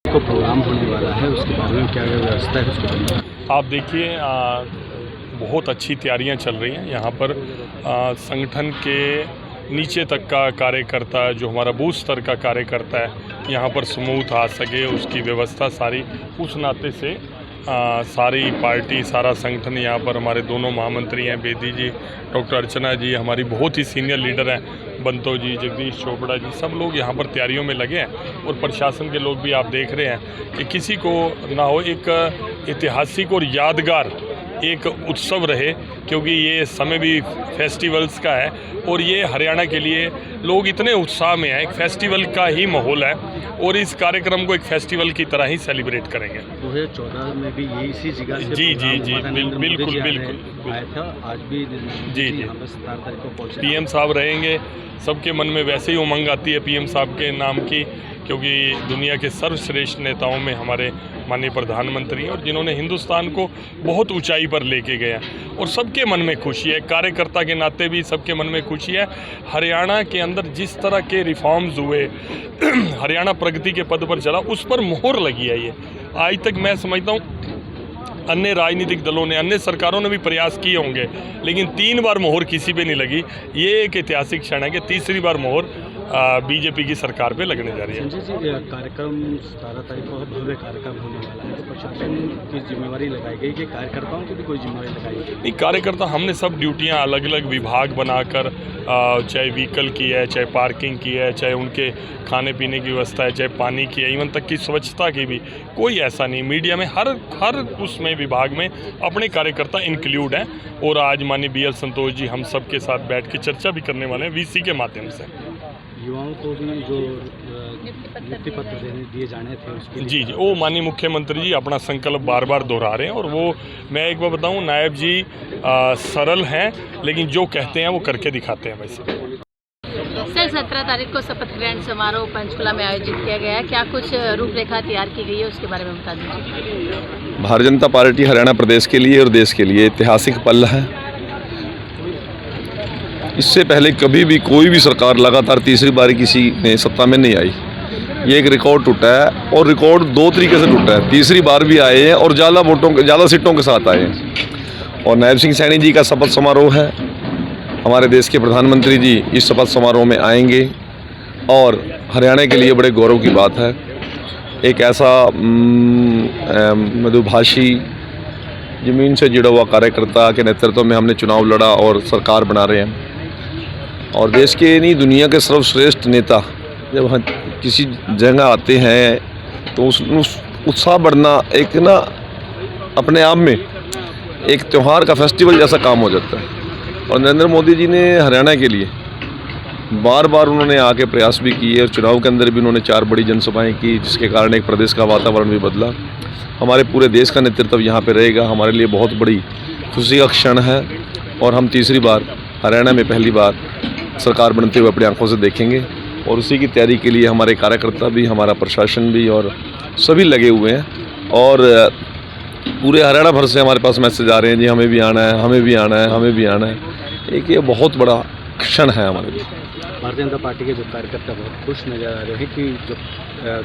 को प्रोग्राम होने वाला है, उसके बारे में क्या व्यवस्था है उसके बारे में? आप देखिए बहुत अच्छी तैयारियां चल रही हैं यहाँ पर। संगठन के नीचे तक का कार्यकर्ता, जो हमारा बूथ स्तर का कार्यकर्ता है, यहाँ पर स्मूथ आ सके उसकी व्यवस्था सारी, उस नाते से सारी पार्टी, सारा संगठन यहाँ पर, हमारे दोनों महामंत्री हैं, बेदी जी, डॉक्टर अर्चना जी, हमारी बहुत ही सीनियर लीडर हैं, बंतो जी, जगदीश चोपड़ा जी, सब लोग यहाँ पर तैयारियों में लगे हैं। और प्रशासन के लोग भी आप देख रहे हैं कि किसी को ना हो, एक ऐतिहासिक और यादगार एक उत्सव रहे, क्योंकि ये समय भी फेस्टिवल्स का है और ये हरियाणा के लिए लोग इतने उत्साह में हैं, एक फेस्टिवल का ही माहौल है और इस कार्यक्रम को एक फेस्टिवल की तरह ही सेलिब्रेट करेंगे। 2014 में भी ये इसी जगह से जी बिल्कुल आया था, आज भी जी 17 तारीख को पहुंचे। पीएम साहब रहेंगे, सबके मन में वैसे ही उमंग आती है पीएम साहब के नाम की, क्योंकि दुनिया के सर्वश्रेष्ठ नेताओं में हमारे माननीय प्रधानमंत्री हैं और जिन्होंने हिंदुस्तान को बहुत ऊंचाई पर लेके गया, और सबके मन में खुशी है, कार्यकर्ता के नाते भी सबके मन में खुशी है। हरियाणा के अंदर जिस तरह के रिफॉर्म्स हुए, हरियाणा प्रगति के पद पर चला, उस पर मोहर लगी है। ये आज तक मैं समझता हूँ अन्य राजनीतिक दलों ने, अन्य सरकारों ने भी प्रयास किए होंगे, लेकिन 3 बार मोहर किसी पे नहीं लगी। ये एक ऐतिहासिक क्षण है कि तीसरी बार मोहर बीजेपी की सरकार पे लगने जा रही है। संजय जी, कार्यक्रम 17 तारीख को भव्य कार्यक्रम होने वाला है, तो प्रशासन की जिम्मेवारी लगाई गई कि कार्यकर्ताओं की भी कोई जिम्मेवारी लगाई गई? नहीं, कार्यकर्ता, हमने सब ड्यूटियां अलग अलग विभाग बनाकर, चाहे व्हीकल की है, चाहे पार्किंग की है, चाहे उनके खाने पीने की व्यवस्था है, चाहे पानी की है, इवन तक की स्वच्छता की भी, कोई ऐसा नहीं। मीडिया में हर उसमें विभाग में अपने कार्यकर्ता इंक्लूड हैं, और आज माननीय BL संतोष जी हम सब के साथ बैठ के चर्चा भी करने वाले हैं VC के माध्यम से। युवाओं को भी जो नियुक्ति पत्र दिए जाने थे उसके जी, वो माननीय मुख्यमंत्री जी अपना संकल्प बार बार दोहरा रहे हैं, और वो मैं एक बार बताऊं, नायब जी सरल हैं, लेकिन जो कहते हैं वो करके दिखाते हैं। वैसे सर, 17 तारीख को शपथ ग्रहण समारोह पंचकुला में आयोजित किया गया है, क्या कुछ रूपरेखा तैयार की गई है, उसके बारे में बता दीजिए। भारतीय जनता पार्टी हरियाणा प्रदेश के लिए और देश के लिए ऐतिहासिक पल है। इससे पहले कभी भी कोई भी सरकार लगातार तीसरी बार किसी ने सत्ता में नहीं आई। ये एक रिकॉर्ड टूटा है, और रिकॉर्ड 2 तरीके से टूटा है। तीसरी बार भी आए हैं और ज़्यादा सीटों के साथ आए हैं। और नायब सिंह सैनी जी का शपथ समारोह है, हमारे देश के प्रधानमंत्री जी इस शपथ समारोह में आएंगे, और हरियाणा के लिए बड़े गौरव की बात है। एक ऐसा मधुभाषी, ज़मीन से जुड़ा हुआ कार्यकर्ता के नेतृत्व में हमने चुनाव लड़ा और सरकार बना रहे हैं। और देश के नहीं, दुनिया के सर्वश्रेष्ठ नेता जब हम किसी जगह आते हैं तो उस उत्साह बढ़ना एक ना अपने आप में एक त्यौहार का फेस्टिवल जैसा काम हो जाता है। और नरेंद्र मोदी जी ने हरियाणा के लिए बार बार उन्होंने आके प्रयास भी किए, और चुनाव के अंदर भी उन्होंने 4 बड़ी जनसभाएं की, जिसके कारण एक प्रदेश का वातावरण भी बदला। हमारे पूरे देश का नेतृत्व यहाँ पे रहेगा, हमारे लिए बहुत बड़ी खुशी का क्षण है, और हम तीसरी बार हरियाणा में पहली बार सरकार बनते हुए अपनी आंखों से देखेंगे। और उसी की तैयारी के लिए हमारे कार्यकर्ता भी, हमारा प्रशासन भी और सभी लगे हुए हैं। और पूरे हरियाणा भर से हमारे पास मैसेज आ रहे हैं, जी हमें भी आना है, हमें भी आना है, हमें भी आना है। एक ये बहुत बड़ा क्षण है हमारे लिए। भारतीय जनता पार्टी के जो कार्यकर्ता बहुत खुश नजर आ रहे हैं कि जब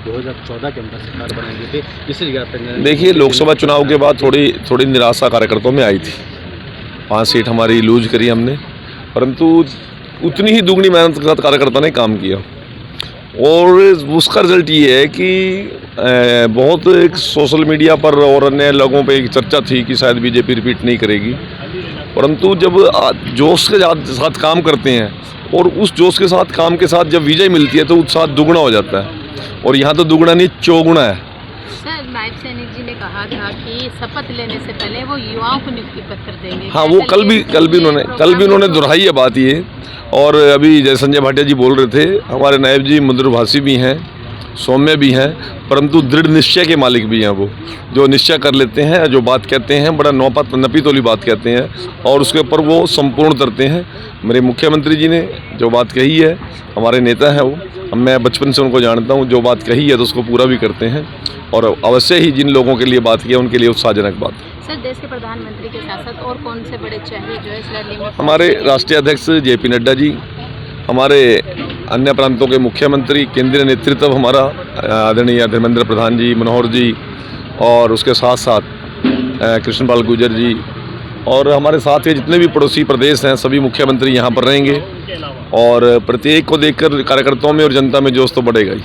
2014 के अंदर सरकार बनाई गई थी, इसी जगह पर देखिए, लोकसभा चुनाव के बाद थोड़ी निराशा कार्यकर्ताओं में आई थी। 5 सीट हमारी लूज करी हमने, परंतु उतनी ही दुगनी मेहनत के साथ कार्यकर्ता ने काम किया, और उसका रिजल्ट ये है कि बहुत एक सोशल मीडिया पर और अन्य लोगों पे एक चर्चा थी कि शायद बीजेपी रिपीट नहीं करेगी, परंतु जब जोश के साथ काम करते हैं और उस जोश के साथ काम के साथ जब विजय मिलती है तो उत्साह दुगना हो जाता है, और यहाँ तो दुगना नहीं चौगुना है। सर, नायब सैनिक जी ने कहा था कि शपथ लेने से पहले वो युवाओं को नियुक्ति पत्र देंगे। हाँ, वो कल भी उन्होंने दोहराई है बात ये। और अभी जय संजय भाटिया जी बोल रहे थे, हमारे नायब जी मधुरभाषी भी हैं, सौम्य भी हैं, परंतु दृढ़ निश्चय के मालिक भी हैं। वो जो निश्चय कर लेते हैं, जो बात कहते हैं, बड़ा नपी-तोली बात कहते हैं, और उसके ऊपर वो संपूर्ण करते हैं। मेरे मुख्यमंत्री जी ने जो बात कही है, हमारे नेता हैं वो, मैं बचपन से उनको जानता हूँ, जो बात कही है तो उसको पूरा भी करते हैं, और अवश्य ही जिन लोगों के लिए बात की है उनके लिए उत्साहजनक बात है। सर, देश के प्रधानमंत्री के साथ साथ और कौन से बड़े चेहरे जो है इस रैली में? हमारे राष्ट्रीय अध्यक्ष JP नड्डा जी, हमारे अन्य प्रांतों के मुख्यमंत्री, केंद्रीय नेतृत्व हमारा आदरणीय धर्मेंद्र प्रधान जी, मनोहर जी, और उसके साथ साथ कृष्णपाल गुर्जर जी, और हमारे साथ के जितने भी पड़ोसी प्रदेश हैं सभी मुख्यमंत्री यहाँ पर रहेंगे, और प्रत्येक को देखकर कार्यकर्ताओं में और जनता में जोश तो बढ़ेगा ही।